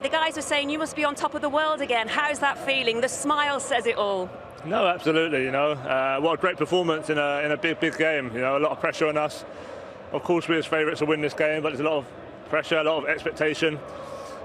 The guys were saying you must be on top of the world again. How's that feeling? The smile says it all. No, absolutely. What a great performance in a big game. A lot of pressure on us. Of course, we're as favourites to win this game, but there's a lot of pressure, a lot of expectation,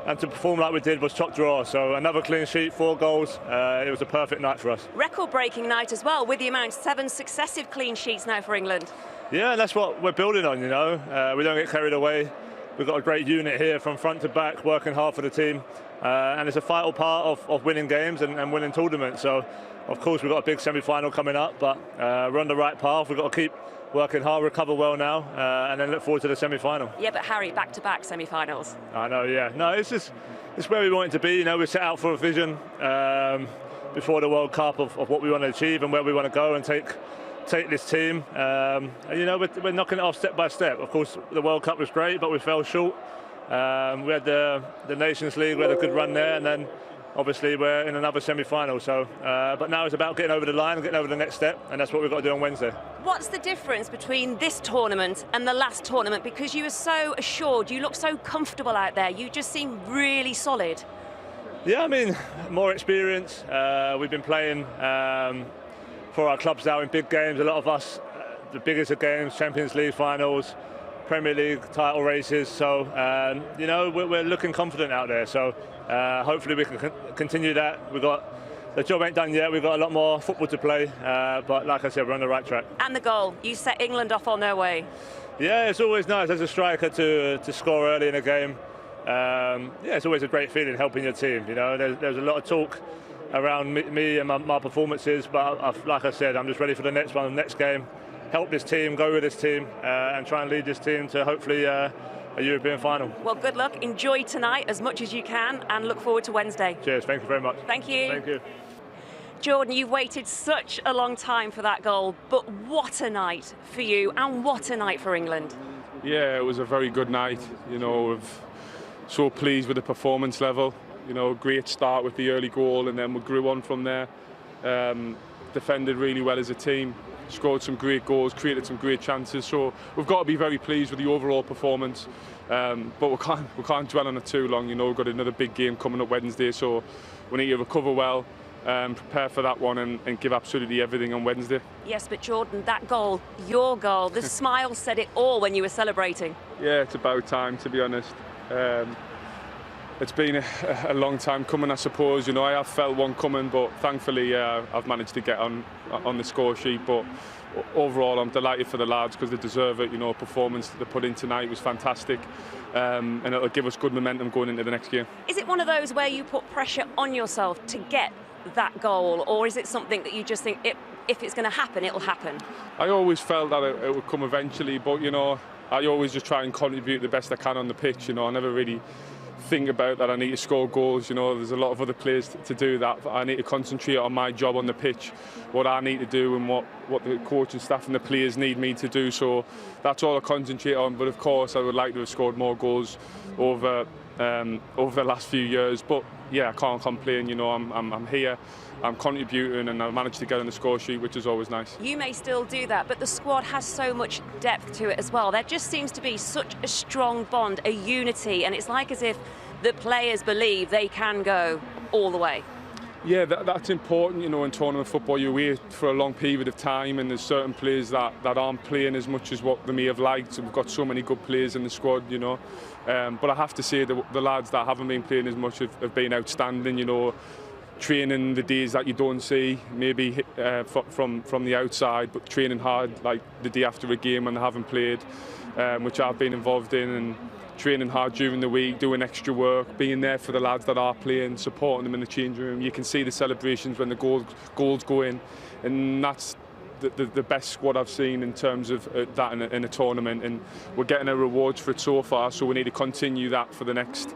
and to perform like we did was top draw. So another clean sheet, 4 goals. It was a perfect night for us. Record-breaking night as well, with the amount 7 successive clean sheets now for England. Yeah, and that's what we're building on. We don't get carried away. We've got a great unit here from front to back, working hard for the team. And it's a vital part of winning games and winning tournaments. So, of course, we've got a big semi-final coming up, but we're on the right path. We've got to keep working hard, recover well now, and then look forward to the semi-final. Yeah, but Harry, back-to-back semi-finals. I know, yeah. No, it's where we want it to be. We set out for a vision before the World Cup of what we want to achieve and where we want to go and take this team. We're knocking it off step by step. Of course, the World Cup was great, but we fell short. We had the Nations League, we had a good run there, and then obviously we're in another semi-final. So, but now it's about getting over the line and getting over the next step, and that's what we've got to do on Wednesday. What's the difference between this tournament and the last tournament? Because you were so assured, you look so comfortable out there, you just seem really solid. Yeah, more experience. We've been playing for our clubs now in big games. A lot of us, the biggest of games, Champions League finals, Premier League title races. So, we're looking confident out there. So, hopefully we can continue that. The job ain't done yet. We've got a lot more football to play. But like I said, we're on the right track. And the goal, you set England off on their way. Yeah, it's always nice as a striker to score early in a game. It's always a great feeling helping your team. There's a lot of talk around me and my performances, but like I said, I'm just ready for the next one, the next game. Help this team, go with this team, and try and lead this team to hopefully a European final. Well, good luck. Enjoy tonight as much as you can, and look forward to Wednesday. Cheers. Thank you very much. Thank you. Thank you. Jordan, you've waited such a long time for that goal, but what a night for you, and what a night for England. Yeah, it was a very good night. We're so pleased with the performance level. Great start with the early goal, and then we grew on from there. Defended really well as a team, scored some great goals, created some great chances. So we've got to be very pleased with the overall performance. But we can't dwell on it too long. We've got another big game coming up Wednesday, so we need to recover well, prepare for that one, and give absolutely everything on Wednesday. Yes, but Jordan, that goal, your goal, the smile said it all when you were celebrating. Yeah, it's about time, to be honest. It's been a long time coming, I suppose. I have felt one coming, but thankfully I've managed to get on the score sheet. But overall, I'm delighted for the lads because they deserve it. Performance that they put in tonight was fantastic, and it'll give us good momentum going into the next game. Is it one of those where you put pressure on yourself to get that goal, or is it something that you just think if it's going to happen, it'll happen? I always felt that it would come eventually, but I always just try and contribute the best I can on the pitch. I never really think about that I need to score goals. There's a lot of other players to do that. I need to concentrate on my job on the pitch, what I need to do, and what the coaching staff and the players need me to do. So that's all I concentrate on. But of course, I would like to have scored more goals over the last few years. But yeah, I can't complain. I'm here, I'm contributing, and I managed to get on the score sheet, which is always nice. You may still do that, but the squad has so much depth to it as well. There just seems to be such a strong bond, a unity, and it's like as if the players believe they can go all the way. Yeah, that's important. In tournament football, you're away for a long period of time, and there's certain players that aren't playing as much as what they may have liked. We've got so many good players in the squad, but I have to say the lads that haven't been playing as much have been outstanding. Training the days that you don't see, maybe from the outside, but training hard, like the day after a game when they haven't played, which I've been involved in, and training hard during the week, doing extra work, being there for the lads that are playing, supporting them in the changing room. You can see the celebrations when the goals go in, and that's the best squad I've seen in terms of that in a tournament, and we're getting our rewards for it so far, so we need to continue that for the next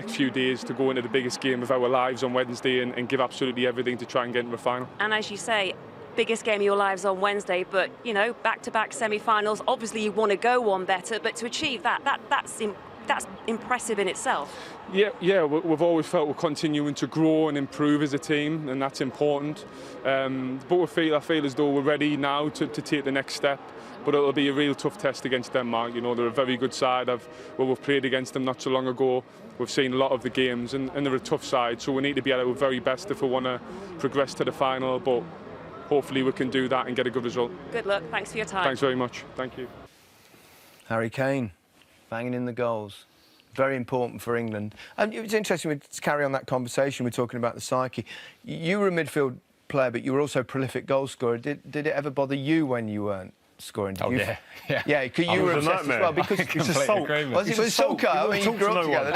few days to go into the biggest game of our lives on Wednesday and give absolutely everything to try and get into the final. And as you say, biggest game of your lives on Wednesday, but back-to-back semi-finals, obviously you want to go one better, but to achieve that's that's impressive in itself. Yeah, we've always felt we're continuing to grow and improve as a team, and that's important. But I feel as though we're ready now to take the next step. But it'll be a real tough test against Denmark. You know, they're a very good side. We've played against them not so long ago. We've seen a lot of the games, and they're a tough side. So we need to be at our very best if we want to progress to the final. But hopefully we can do that and get a good result. Good luck. Thanks for your time. Thanks very much. Thank you. Harry Kane, banging in the goals. Very important for England. And it's interesting to carry on that conversation. We're talking about the psyche. You were a midfield player, but you were also a prolific goal scorer. Did it ever bother you when you weren't scoring? Yeah. Yeah, because you were obsessed as well. Because it's a sulk. Was it sulk? I mean, you grew up together,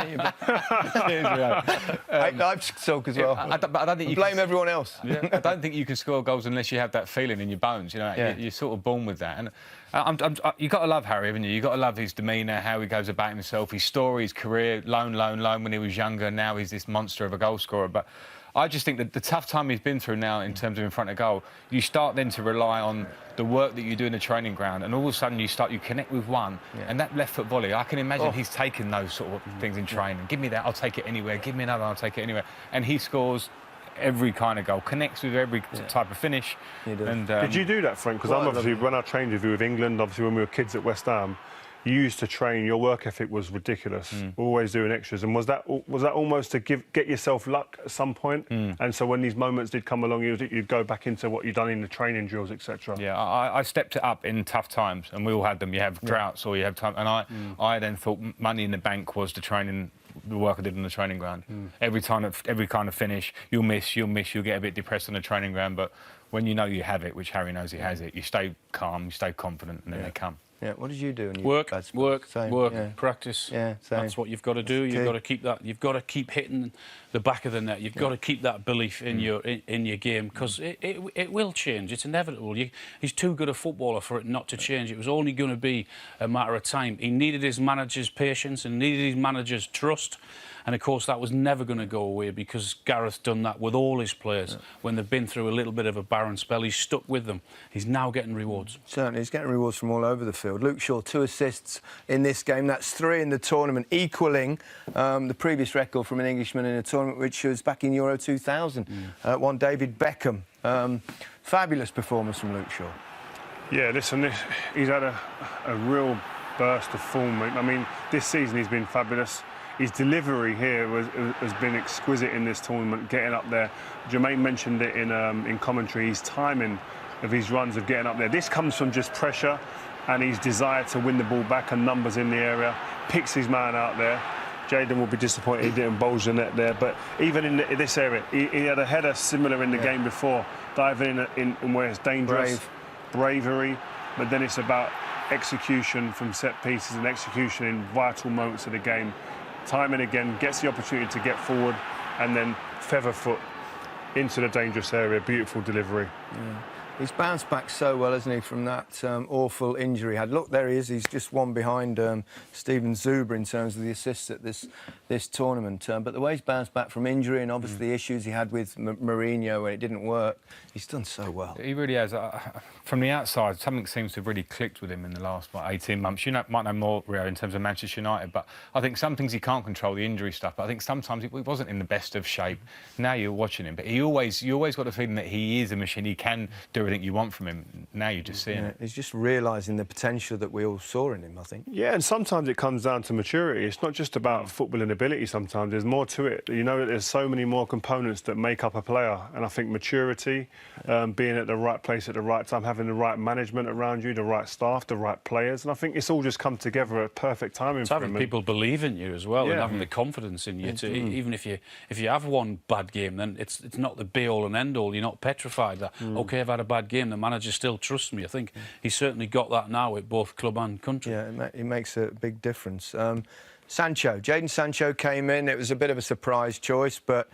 didn't you? I've sulk as well. But I don't think you blame everyone else. Yeah. I don't think you can score goals unless you have that feeling in your bones. You know, you're sort of born with that. And you've got to love Harry, haven't you? You've got to love his demeanour, how he goes about himself, his story, his career, loan when he was younger. Now he's this monster of a goal scorer. But I just think that the tough time he's been through now in terms of in front of goal, you start then to rely on the work that you do in the training ground, and all of a sudden you connect with one, and that left foot volley, I can imagine he's taken those sort of things in training. Give me that, I'll take it anywhere. Give me another, I'll take it anywhere. And he scores every kind of goal, connects with every type of finish. And, did you do that, Frank? Because obviously, when I trained with you with England, obviously when we were kids at West Ham, you used to train. Your work ethic was ridiculous. Always doing extras. And was that almost to get yourself luck at some point? And so when these moments did come along, you'd go back into what you'd done in the training drills, etc. Yeah, I stepped it up in tough times, and we all had them. You have droughts or you have time. And I then thought money in the bank was the training. The work I did on the training ground. Every kind of finish, you'll miss, you'll get a bit depressed on the training ground, but when you know you have it, which Harry knows he has it, you stay calm, you stay confident, and then they come. Yeah, what did you do? Work, practice. Yeah, same. That's what you've got to do. You've got to keep that. You've got to keep hitting the back of the net. You've got to keep that belief in your game, because it will change. It's inevitable. He's too good a footballer for it not to change. It was only going to be a matter of time. He needed his manager's patience and needed his manager's trust. And, of course, that was never going to go away, because Gareth done that with all his players. When they've been through a little bit of a barren spell, he's stuck with them. He's now getting rewards. Certainly, he's getting rewards from all over the field. Luke Shaw, 2 assists in this game. That's 3 in the tournament, equalling the previous record from an Englishman in a tournament, which was back in Euro 2000. One David Beckham. Fabulous performance from Luke Shaw. Yeah, listen, he's had a real burst of form. I mean, this season he's been fabulous. His delivery here has been exquisite in this tournament, getting up there. Jermaine mentioned it in commentary, his timing of his runs of getting up there. This comes from just pressure and his desire to win the ball back and numbers in the area. Picks his man out there. Jayden will be disappointed he didn't bulge the net there. But even in this area, he had a header similar in the game before, diving in where it's dangerous. Bravery. But then it's about execution from set pieces and execution in vital moments of the game. Time and again, gets the opportunity to get forward and then feather foot into the dangerous area. Beautiful delivery. Yeah. He's bounced back so well, hasn't he, from that awful injury he had. Look, there he is. He's just one behind Steven Zuber in terms of the assists at this tournament. But the way he's bounced back from injury and obviously the issues he had with Mourinho when it didn't work, he's done so well. He really has. From the outside, something seems to have really clicked with him in the last 18 months. You might know more, Rio, in terms of Manchester United, but I think some things he can't control, the injury stuff, but I think sometimes he wasn't in the best of shape. Now you're watching him, but you always got the feeling that he is a machine. He can do everything you want from him. Now you're just seeing it. He's just realising the potential that we all saw in him, I think. Yeah, and sometimes it comes down to maturity. It's not just about footballing ability sometimes. There's more to it. You know that there's so many more components that make up a player. And I think maturity, being at the right place at the right time, having the right management around you, the right staff, the right players. And I think it's all just come together at perfect timing for him. Having people believe in you as well, and having the confidence in you. Even if you have one bad game, then it's not the be-all and end-all. You're not petrified that, OK, I've had a bad game, the manager still trusts me. I think he's certainly got that now at both club and country. Yeah, it makes a big difference. Sancho, Jadon Sancho came in. It was a bit of a surprise choice, but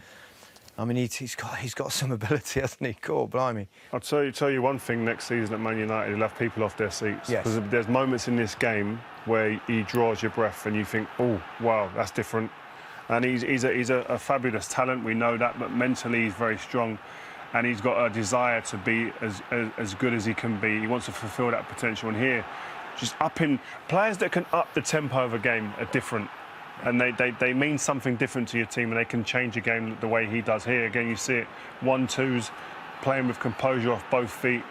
I mean, he's got some ability, hasn't he? Cool, blimey. I'll tell you one thing next season at Man United, he'll have people off their seats. Yes. Because there's moments in this game where he draws your breath and you think, oh, wow, that's different. And he's a fabulous talent, we know that, but mentally he's very strong. And he's got a desire to be as good as he can be. He wants to fulfil that potential. And here, just upping... Players that can up the tempo of a game are different. and they mean something different to your team, and they can change a game the way he does here. Again, you see it 1-2s, playing with composure off both feet,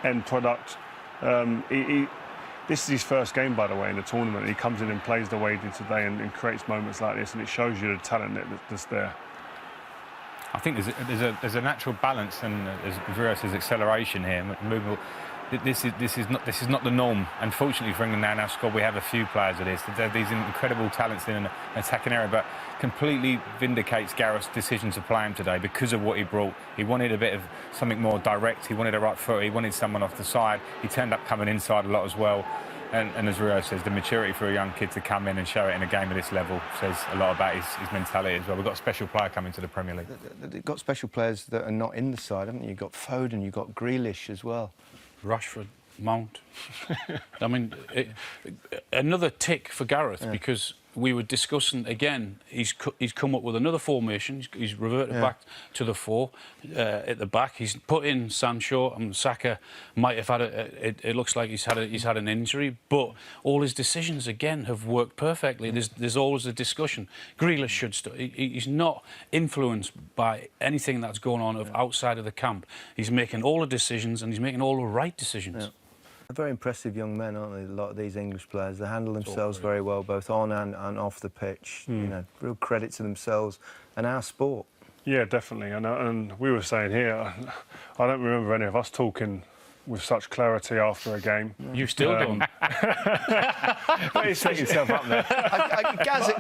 end product. This is his first game, by the way, in the tournament. He comes in and plays the way he did today and creates moments like this, and it shows you the talent that's there. I think there's a natural balance, and as Rio says, acceleration here. Movement. This is not the norm. Unfortunately for England now in our squad, we have a few players of this. They have these incredible talents in an attacking area, but completely vindicates Gareth's decision to play him today because of what he brought. He wanted a bit of something more direct. He wanted a right foot. He wanted someone off the side. He turned up coming inside a lot as well. And as Rio says, the maturity for a young kid to come in and show it in a game of this level says a lot about his mentality as well. We've got a special player coming to the Premier League. They've got special players that are not in the side, haven't you? You've got Foden, you've got Grealish as well. Rashford, Mount. I mean, another tick for Gareth, because we were discussing again. He's come up with another formation. He's reverted back to the 4 at the back. He's put in Sancho, and Saka might have had it looks like he's had an injury, but all his decisions again have worked perfectly. There's always a discussion. Grealish should he's not influenced by anything that's going on outside of the camp. He's making all the decisions, and he's making all the right decisions. Yeah. They're very impressive young men, aren't they? A lot of these English players. They handle themselves very well, both on and off the pitch. You know, real credit to themselves and our sport. Yeah, definitely. And we were saying here, I don't remember any of us talking with such clarity after a game. You still don't. But you set yourself up there.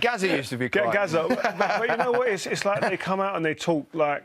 Gazza used to be quiet. Gazza, but you know what? It's like they come out and they talk like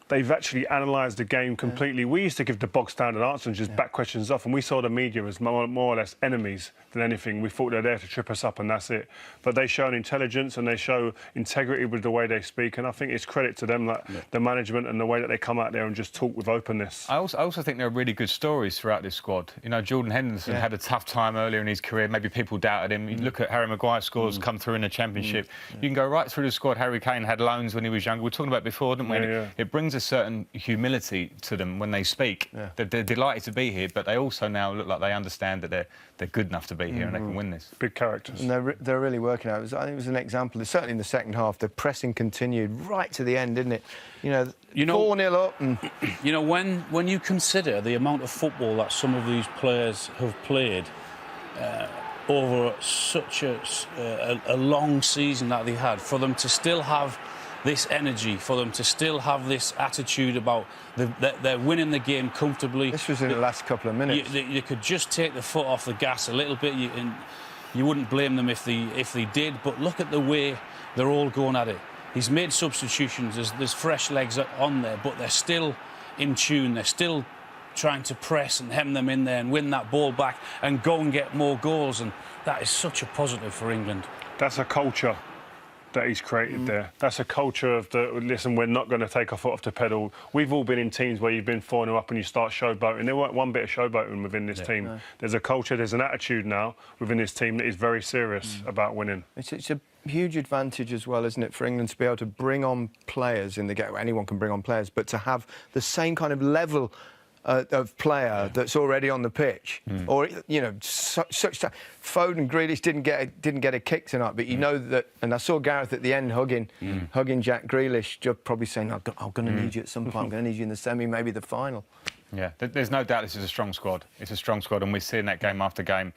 they've actually analysed the game completely. We used to give the bog standard answer and just back questions off, and we saw the media as more or less enemies than anything. We thought they're there to trip us up, and that's it. But they show an intelligence and they show integrity with the way they speak, and I think it's credit to them, the management and the way that they come out there and just talk with openness. I also think there are really good stories throughout this squad. You know, Jordan Henderson had a tough time earlier in his career. Maybe people doubted him. You look at Harry Maguire's scores come through in the Championship. You can go right through the squad. Harry Kane had loans when he was younger. We were talking about it before, didn't we? It brings a certain humility to them when they speak. They're delighted to be here, but they also now look like they understand that they're good enough to be here and they can win this. Big characters. And they're really working out. I think it was an example. Certainly in the second half, the pressing continued right to the end, didn't it? You know 4-0 up. And you know, when you consider the amount of football that some of these players have played over such a long season that they had, for them to still have this energy, for them to still have this attitude about they're winning the game comfortably. This was in the last couple of minutes. You could just take the foot off the gas a little bit, and you wouldn't blame them if they did. But look at the way they're all going at it. He's made substitutions. There's fresh legs on there, but they're still in tune. They're still trying to press and hem them in there and win that ball back and go and get more goals. And that is such a positive for England. That's a culture that he's created there. That's a culture of listen, we're not going to take our foot off the pedal. We've all been in teams where you've been 4-0 up and you start showboating. There weren't one bit of showboating within this team. No. There's a culture, there's an attitude now within this team that is very serious about winning. It's a huge advantage as well, isn't it, for England to be able to bring on players in the game. Anyone can bring on players, but to have the same kind of level of player that's already on the pitch, or you know, such Foden, Grealish didn't get a kick tonight, but you know that. And I saw Gareth at the end hugging Jack Grealish, just probably saying, "I'm going to need you at some point. I'm going to need you in the semi, maybe the final." Yeah, there's no doubt this is a strong squad. It's a strong squad, and we're seeing that game after game.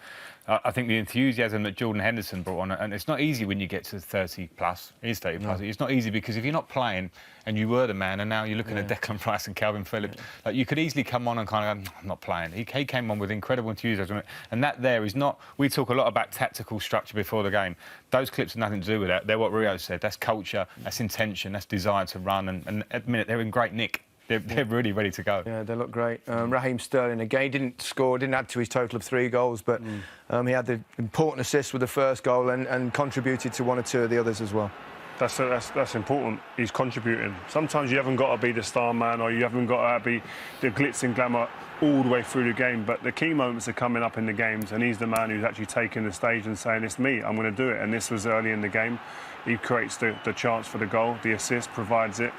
I think the enthusiasm that Jordan Henderson brought on, and it's not easy when you get to 30 plus. It is 30 plus. It's not easy because if you're not playing and you were the man, and now you're looking at Declan Rice and Calvin Phillips, like you could easily come on and kind of go, I'm not playing. He came on with incredible enthusiasm, and that there is not. We talk a lot about tactical structure before the game. Those clips have nothing to do with that. They're what Rio said. That's culture. That's intention. That's desire to run. And at the minute they're in great nick. They're really ready to go. Yeah, they look great. Raheem Sterling again didn't score, didn't add to his total of 3 goals, but he had the important assist with the first goal and contributed to 1 or 2 of the others as well. That's important. He's contributing. Sometimes you haven't got to be the star man, or you haven't got to be the glitz and glamour all the way through the game, but the key moments are coming up in the games, and he's the man who's actually taking the stage and saying, it's me, I'm going to do it. And this was early in the game. He creates the chance for the goal, the assist, provides it.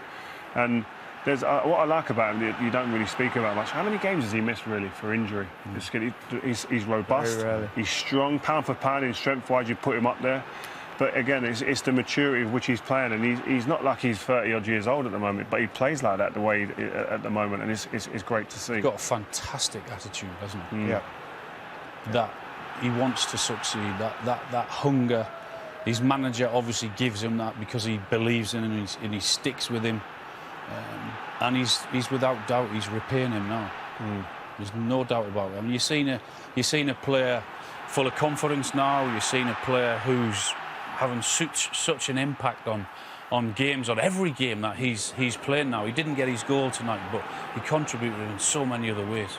And there's what I like about him, you don't really speak about much. How many games has he missed, really, for injury? He's robust, he's strong, pound for pound, in strength-wise, you put him up there. But again, it's the maturity of which he's playing, and he's not like he's 30-odd years old at the moment, but he plays like that the way at the moment, and it's great to see. He's got a fantastic attitude, hasn't he? Yeah. That he wants to succeed, that hunger. His manager obviously gives him that because he believes in him and he sticks with him. And he's without doubt, he's repaying him now. There's no doubt about it. I mean, you're seeing a player full of confidence now. You're seeing a player who's having such an impact on games, on every game that he's playing now. He didn't get his goal tonight, but he contributed in so many other ways.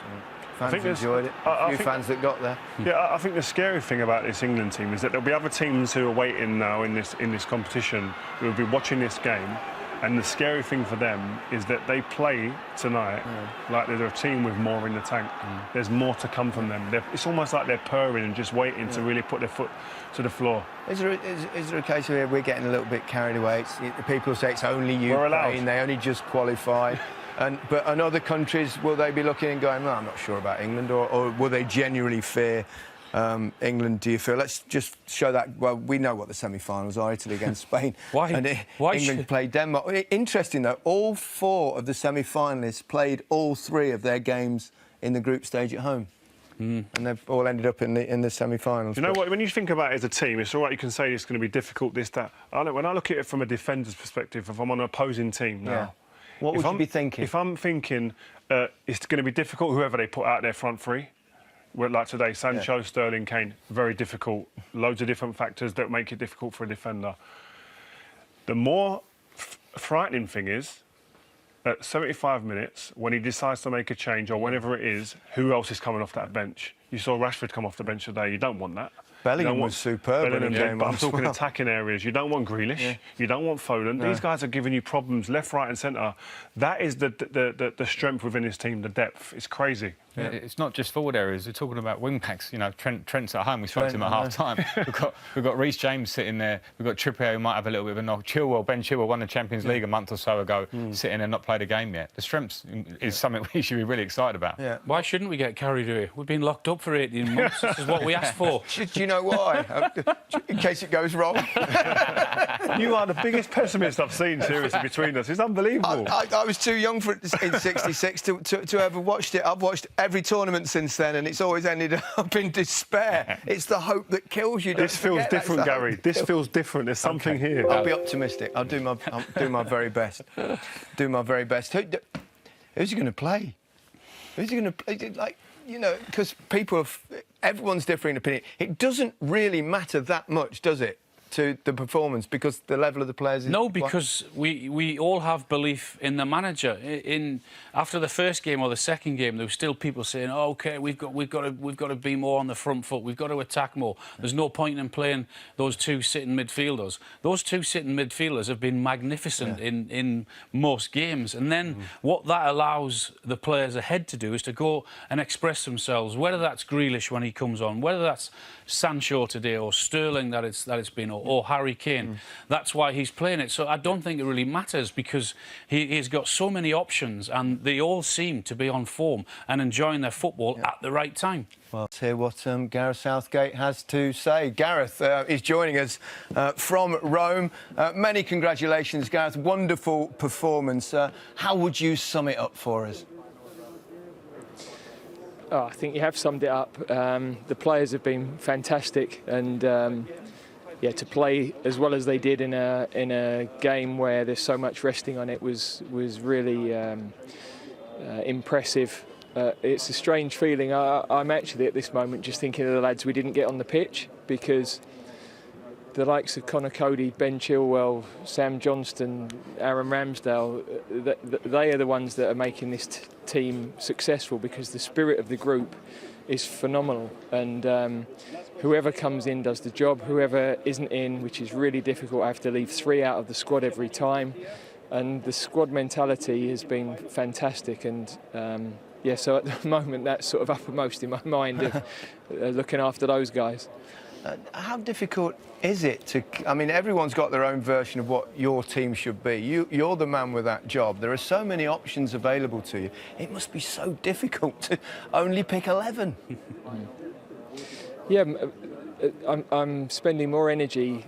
Fans enjoyed it. A few fans that got there. Yeah, I think the scary thing about this England team is that there'll be other teams who are waiting now in this competition who will be watching this game. And the scary thing for them is that they play tonight like they're a team with more in the tank. There's more to come from them. It's almost like they're purring and just waiting to really put their foot to the floor. Is there a case where we're getting a little bit carried away? People say it's only Ukraine, they only just qualified. But in other countries, will they be looking and going, well, I'm not sure about England, or will they genuinely fear England, do you feel? Let's just show that. Well, we know what the semi-finals are, Italy against Spain. Why England played Denmark. Interesting, though, all 4 of the semi-finalists played all 3 of their games in the group stage at home. And they've all ended up in the semi-finals. You know what? When you think about it as a team, it's all right, you can say it's going to be difficult, this, that. When I look at it from a defender's perspective, if I'm on an opposing team now... What would you be thinking? If I'm thinking it's going to be difficult, whoever they put out their front 3... Like today, Sancho, Sterling, Kane, very difficult. Loads of different factors that make it difficult for a defender. The more frightening thing is, at 75 minutes, when he decides to make a change or whenever it is, who else is coming off that bench? You saw Rashford come off the bench today. You don't want that. Bellingham was superb. But I'm talking attacking areas. You don't want Grealish. You don't want Foden. No. These guys are giving you problems left, right and centre. That is the strength within this team, the depth. It's crazy. Yeah. It's not just forward areas. We're talking about wing backs. You know, Trent's at home. We spoke to him at half-time. We've got Reece James sitting there. We've got Trippier, who might have a little bit of a knock. Ben Chilwell won the Champions League a month or so ago, sitting there, not played a game yet. The strength is something we should be really excited about. Yeah. Why shouldn't we get carried away? We've been locked up for 18 months. This is what we asked for. Do you know why? In case it goes wrong. You are the biggest pessimist I've seen, seriously, between us. It's unbelievable. I was too young for it in '66 to ever watched it. I've watched every tournament since then, and it's always ended up in despair. It's the hope that kills you. This feels different, Gary. This feels different. There's something here. I'll be optimistic. I'll do my very best. Do my very best. Who's he going to play? Who's he going to play? Like, you know, because everyone's differing opinion. It doesn't really matter that much, does it, to the performance, because the level of the players is... No, because we all have belief in the manager. After the first game or the second game, there were still people saying, oh, OK, we've got to be more on the front foot. We've got to attack more. There's no point in playing those 2 sitting midfielders. Those 2 sitting midfielders have been magnificent in most games. And then what that allows the players ahead to do is to go and express themselves, whether that's Grealish when he comes on, whether that's Sancho today or Sterling that it's been, or Harry Kane. That's why he's playing it. So I don't think it really matters, because he's got so many options and they all seem to be on form and enjoying their football at the right time. Well, let's hear what Gareth Southgate has to say. Gareth is joining us from Rome. Many congratulations, Gareth. Wonderful performance. How would you sum it up for us? Oh, I think you have summed it up. The players have been fantastic, and to play as well as they did in a game where there's so much resting on it was really impressive. It's a strange feeling. I'm actually at this moment just thinking of the lads we didn't get on the pitch, because the likes of Connor Cody, Ben Chilwell, Sam Johnston, Aaron Ramsdale, they are the ones that are making this team successful, because the spirit of the group is phenomenal, and whoever comes in does the job. Whoever isn't in, which is really difficult, I have to leave 3 out of the squad every time, and the squad mentality has been fantastic. And so at the moment that's sort of uppermost in my mind, of looking after those guys. How difficult is it to... I mean, everyone's got their own version of what your team should be. You're the man with that job. There are so many options available to you. It must be so difficult to only pick 11. Yeah, I'm spending more energy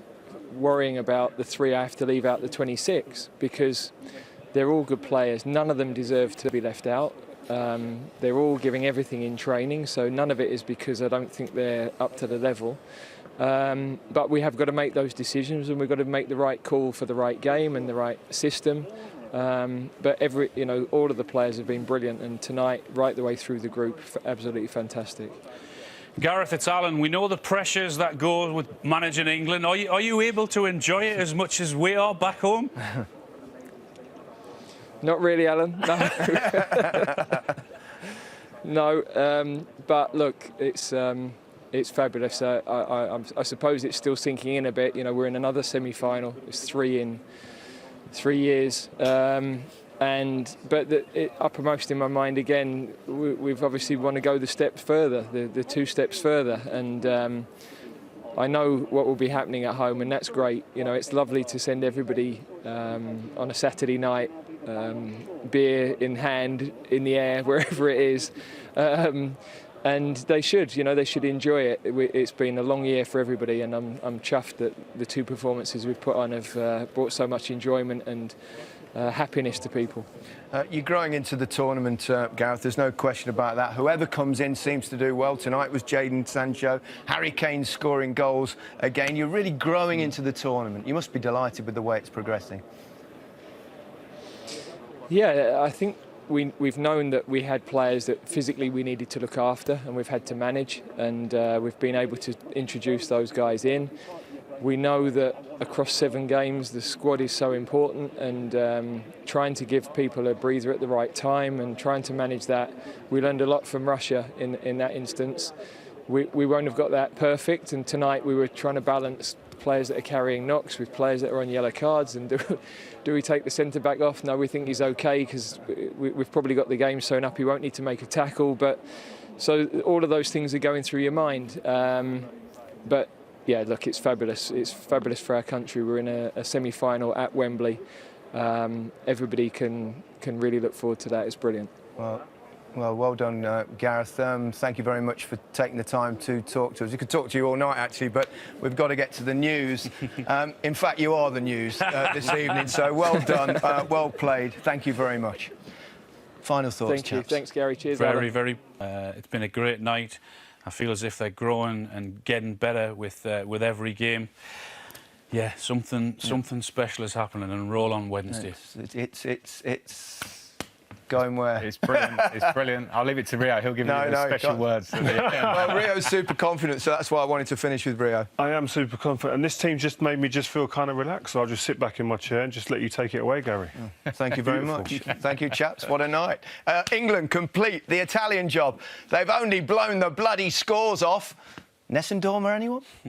worrying about the 3 I have to leave out the 26, because they're all good players. None of them deserve to be left out. They're all giving everything in training, so none of it is because I don't think they're up to the level. But we have got to make those decisions, and we've got to make the right call for the right game and the right system. But all of the players have been brilliant, and tonight, right the way through the group, absolutely fantastic. Gareth, it's Alan. We know the pressures that go with managing England. Are you able to enjoy it as much as we are back home? Not really, Alan. No. No. But look, it's fabulous. I suppose it's still sinking in a bit. You know, we're in another semi-final. It's 3 in 3 years. But uppermost in my mind again, we've obviously want to go the steps further, the 2 steps further, and I know what will be happening at home, and that's great. You know, it's lovely to send everybody on a Saturday night, beer in hand, in the air, wherever it is, and they should enjoy it. It's been a long year for everybody, and I'm chuffed that the 2 performances we've put on have brought so much enjoyment and happiness to people. You're growing into the tournament, Gareth, there's no question about that. Whoever comes in seems to do well. Tonight was Jadon Sancho, Harry Kane scoring goals again. You're really growing into the tournament. You must be delighted with the way it's progressing. Yeah, I think we've known that we had players that physically we needed to look after, and we've had to manage, and we've been able to introduce those guys in. We know that across 7 games the squad is so important, and trying to give people a breather at the right time and trying to manage that. We learned a lot from Russia in that instance. We won't have got that perfect, and tonight we were trying to balance players that are carrying knocks with players that are on yellow cards, and do we take the centre-back off? No, we think he's okay because we've probably got the game sewn up. He won't need to make a tackle, but so all of those things are going through your mind. But yeah, look, it's fabulous. It's fabulous for our country. We're in a semi-final at Wembley. Everybody can really look forward to that. It's brilliant. Well done, Gareth. Thank you very much for taking the time to talk to us. We could talk to you all night, actually, but we've got to get to the news. In fact, you are the news this evening, so well done, well played. Thank you very much. Final thoughts, Thank you. Thanks, Gary. Cheers, Very. It's been a great night. I feel as if they're growing and getting better with every game. Yeah, something special is happening, and roll on Wednesday. It's going where? It's brilliant. It's brilliant. I'll leave it to Rio. He'll give you the special words. Well, Rio's super confident, so that's why I wanted to finish with Rio. I am super confident, and this team just made me just feel kind of relaxed. So I'll just sit back in my chair and just let you take it away, Gary. Thank you very much. Thank you, chaps. What a night. England complete the Italian job. They've only blown the bloody scores off. Nessendormer, anyone?